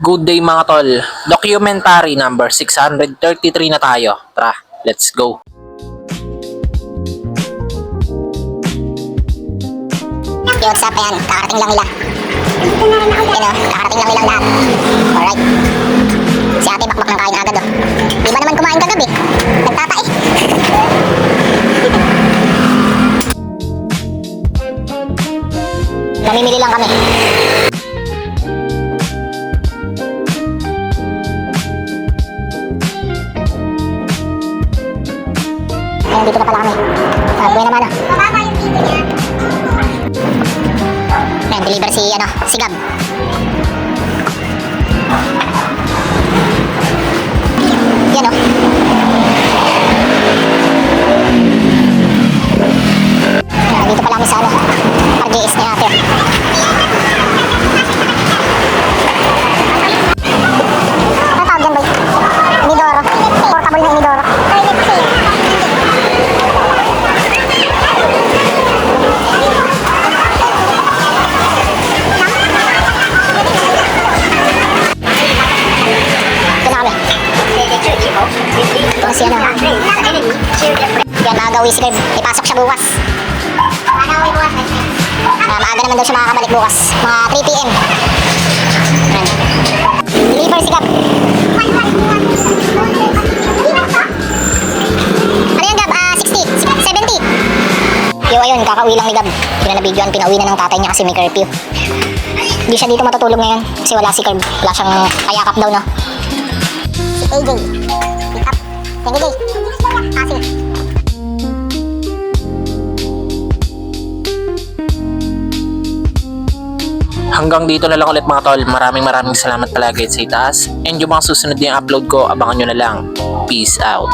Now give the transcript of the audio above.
Good day mga tol. Documentary number 633 na tayo. Tara, let's go. Yo, what's up? Ayan, kakarating lang nila. Yan o, kakarating lang nilang lahat. Alright. Si ate bakbak ng kain agad o. Di ba naman kumain kagabi? Nagtatae. Namimili lang kami. Ayun, dito na pala kami. Buhay naman o. Mababa yung dito niya. Ayan, deliver si Gab. Yan o. Ayan, dito pala kami sa RJS ni ate. Ano tawag dyan, boy? Inidoro. Portable na Inidoro. Si yan, magawi si Kirby. Ipasok siya bukas. Maaga naman daw siya makakabalik bukas. Mga 3 PM. Deliver si Gab. Ano yan, Gab? 60? 70? Yo, ayun, kakauwi lang ni Gab. Hindi na na-videoan, pinauwi na ng tatay niya kasi may curfew. Hindi siya dito matutulog ngayon kasi wala si Kirby. Wala siyang kayakap daw, no? Si AJ. Pick up. Thank you, Jay. Sige. Hanggang dito na lang ulit mga tol. Maraming salamat palagi sa itaas. And yung mga susunod na upload ko, abangan nyo na lang. Peace out.